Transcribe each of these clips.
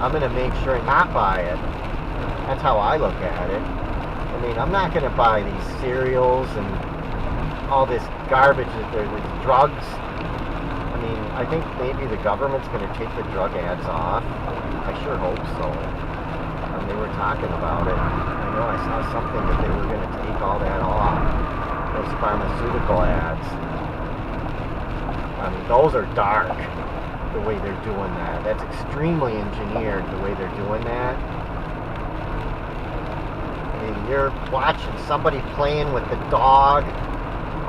I'm going to make sure not buy it. That's how I look at it. I mean, I'm not going to buy these cereals and all this garbage that there's drugs. I mean, I think maybe the government's going to take the drug ads off. I sure hope so. They were talking about it. I know I saw something that they were going to take all that off. Those pharmaceutical ads. I mean, those are dark, the way they're doing that. That's extremely engineered, the way they're doing that. I mean, you're watching somebody playing with the dog,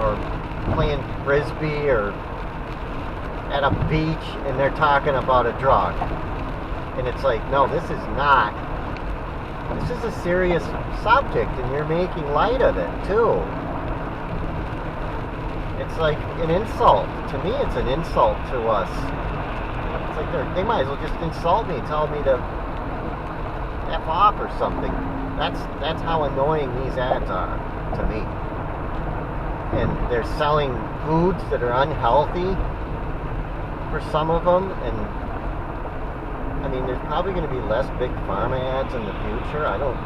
or playing frisbee, or at a beach, and they're talking about a drug. And it's like, no, this is not. This is a serious subject, and you're making light of it, too. It's like an insult. To me, it's an insult to us. It's like they might as well just insult me, tell me to F off or something. That's how annoying these ads are to me. And they're selling foods that are unhealthy for some of them, and I mean, there's probably going to be less big pharma ads in the future. I don't.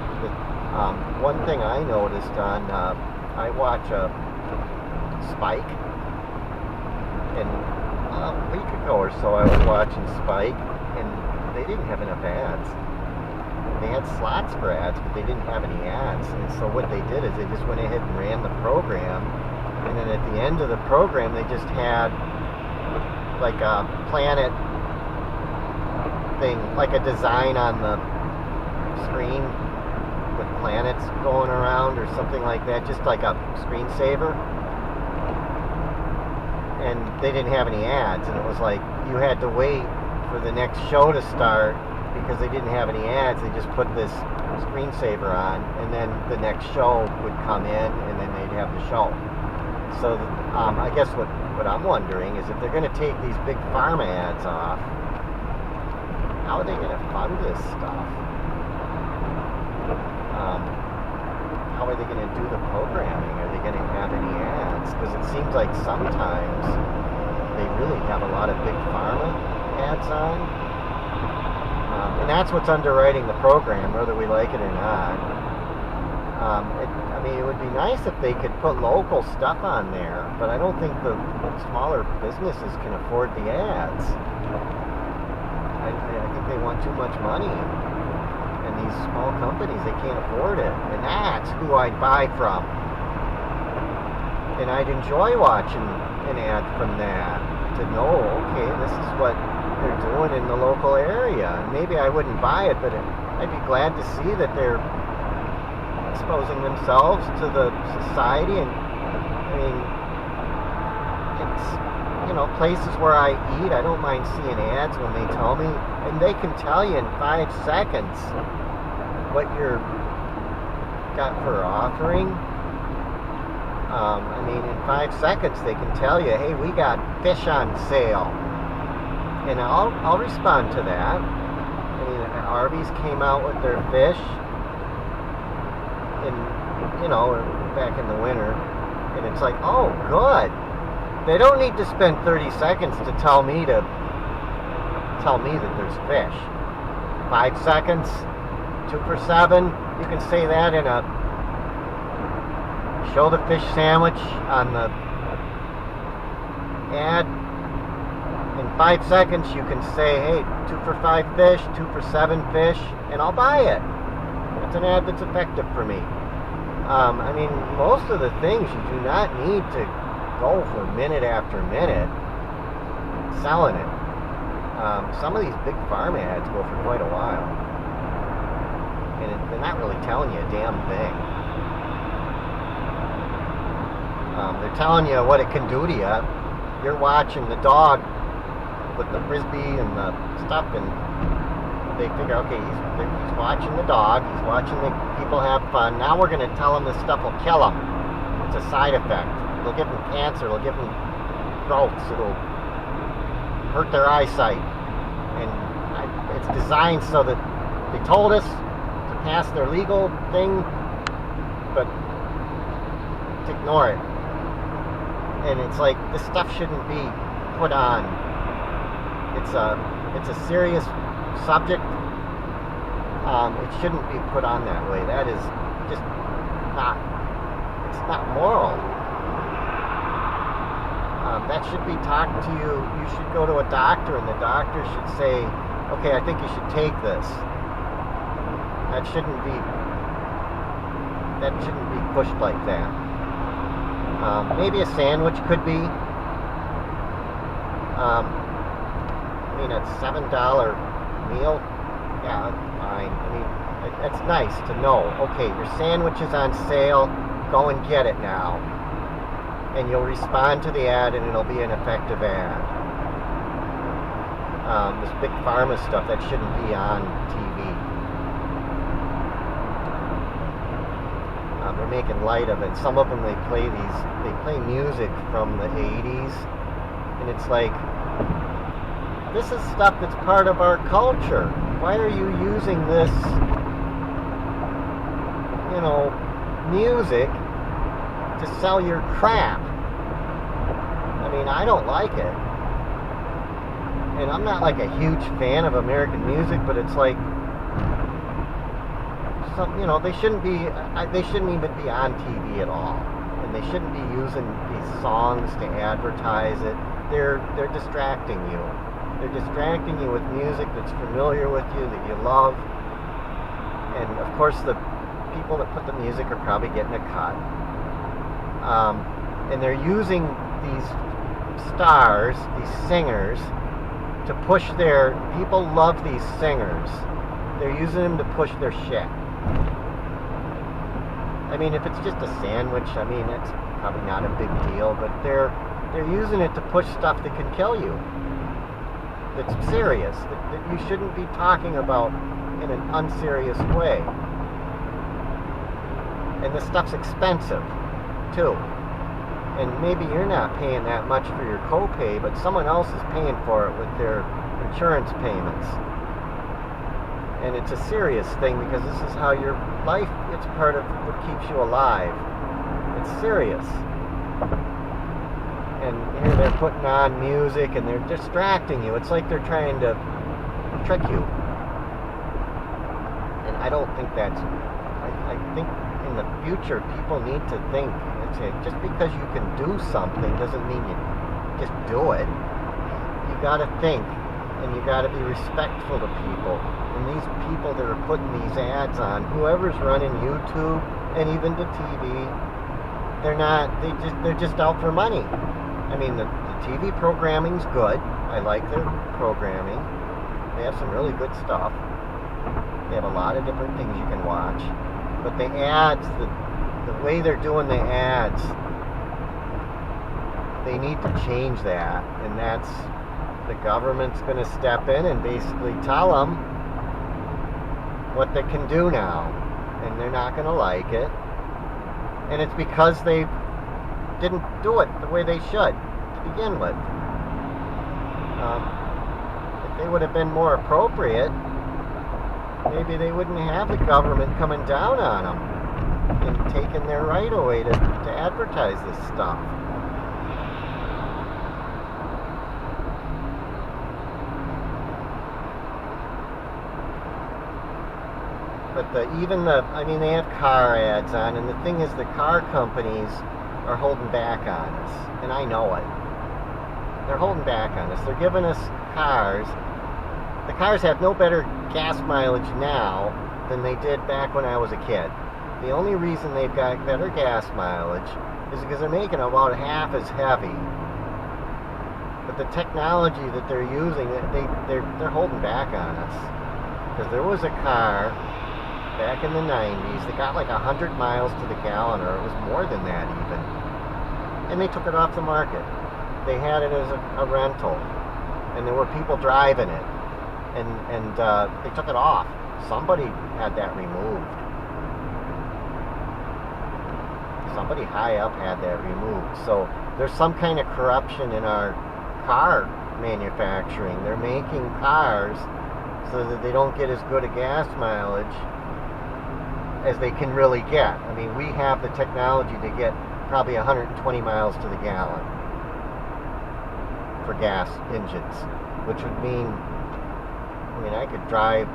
One thing I noticed on, I watch Spike, and a week ago or so I was watching Spike, and they didn't have enough ads. They had slots for ads, but they didn't have any ads. And so what they did is they just went ahead and ran the program, and then at the end of the program they just had like a planet thing, like a design on the screen with planets going around or something like that, just like a screensaver. And they didn't have any ads, and it was like you had to wait for the next show to start because they didn't have any ads. They just put this screensaver on, and then the next show would come in, and then they'd have the show. So I guess what I'm wondering is if they're going to take these big pharma ads off, how are they going to fund this stuff? How are they going to do the programming? Are they going to have any ads? Because it seems like sometimes they really have a lot of big pharma ads on. And that's what's underwriting the program, whether we like it or not. I mean, it would be nice if they could put local stuff on there, but I don't think the smaller businesses can afford the ads. I think they want too much money, and these small companies, they can't afford it, and that's who I'd buy from. And I'd enjoy watching an ad from that, to know, okay, this is what they're doing in the local area. And maybe I wouldn't buy it, but I'd be glad to see that they're exposing themselves to the society. And I mean, it's, you know, places where I eat, I don't mind seeing ads when they tell me, and they can tell you in 5 seconds what you're got for offering. I mean, in 5 seconds they can tell you, hey, we got fish on sale, and I'll respond to that. I mean, Arby's came out with their fish, in, you know, back in the winter, and it's like, oh, good. They don't need to spend 30 seconds to tell me that there's fish. 5 seconds, 2 for $7. You can say that in a show the fish sandwich on the ad. In 5 seconds, you can say, hey, 2 for $5 fish, 2 for $7 fish, and I'll buy it. It's an ad that's effective for me. I mean, most of the things you do not need to go for minute after minute selling it. Some of these big farm ads go for quite a while, and they're not really telling you a damn thing. They're telling you what it can do to you. You're watching the dog with the frisbee and the stuff, and they figure, okay, he's watching the dog, he's watching the people have fun. Now we're going to tell him this stuff will kill him. It's a side effect. It'll give them cancer, it'll give them growths, it'll hurt their eyesight. And it's designed so that they told us to pass their legal thing, but to ignore it. And it's like, this stuff shouldn't be put on. It's a serious subject, It shouldn't be put on that way. That is just not, it's not moral. That should be talked to you. You should go to a doctor, and the doctor should say, okay, I think you should take this. That shouldn't be pushed like that. Maybe a sandwich could be. I mean, a $7 meal, yeah, fine. I mean, it's nice to know, okay, your sandwich is on sale, go and get it now. And you'll respond to the ad, and it'll be an effective ad. This big pharma stuff, that shouldn't be on TV. They're making light of it. Some of them, they play music from the 80s, and it's like, this is stuff that's part of our culture. Why are you using this, music to sell your crap? I mean, I don't like it. And I'm not like a huge fan of American music, but it's like, they shouldn't even be on TV at all. And they shouldn't be using these songs to advertise it. They're distracting you. They're distracting you with music that's familiar with you, that you love. And of course, the people that put the music are probably getting a cut. And they're using these stars, these singers, to push people love these singers. They're using them to push their shit. I mean, if it's just a sandwich, I mean, it's probably not a big deal, but they're using it to push stuff that can kill you. That's serious, that you shouldn't be talking about in an unserious way. And this stuff's expensive, too. And maybe you're not paying that much for your copay, but someone else is paying for it with their insurance payments. And it's a serious thing, because this is how your life, it's part of what keeps you alive. It's serious. And here they're putting on music, and they're distracting you. It's like they're trying to trick you. And I don't think that's... I think in the future, people need to think. Just because you can do something doesn't mean you just do it. You gotta think, and you gotta be respectful to people. And these people that are putting these ads on, whoever's running YouTube and even to TV, they're just out for money. I mean, the TV programming's good. I like their programming. They have some really good stuff. They have a lot of different things you can watch. But the ads, the way they're doing the ads, they need to change that. And that's, the government's going to step in and basically tell them what they can do now. And they're not going to like it. And it's because they didn't do it the way they should to begin with. If they would have been more appropriate, maybe they wouldn't have the government coming down on them and taking their right away to advertise this stuff. But they have car ads on, and the thing is, the car companies are holding back on us, and I know it. They're holding back on us. They're giving us cars. The cars have no better gas mileage now than they did back when I was a kid. The only reason they've got better gas mileage is because they're making about half as heavy. But the technology that they're using, they're holding back on us. Because there was a car back in the 90s that got like 100 miles to the gallon, or it was more than that even. And they took it off the market. They had it as a rental. And there were people driving it. And they took it off. Somebody had that removed. Somebody high up had that removed. So there's some kind of corruption in our car manufacturing. They're making cars so that they don't get as good a gas mileage as they can really get. I mean, we have the technology to get probably 120 miles to the gallon for gas engines, which would mean, I could drive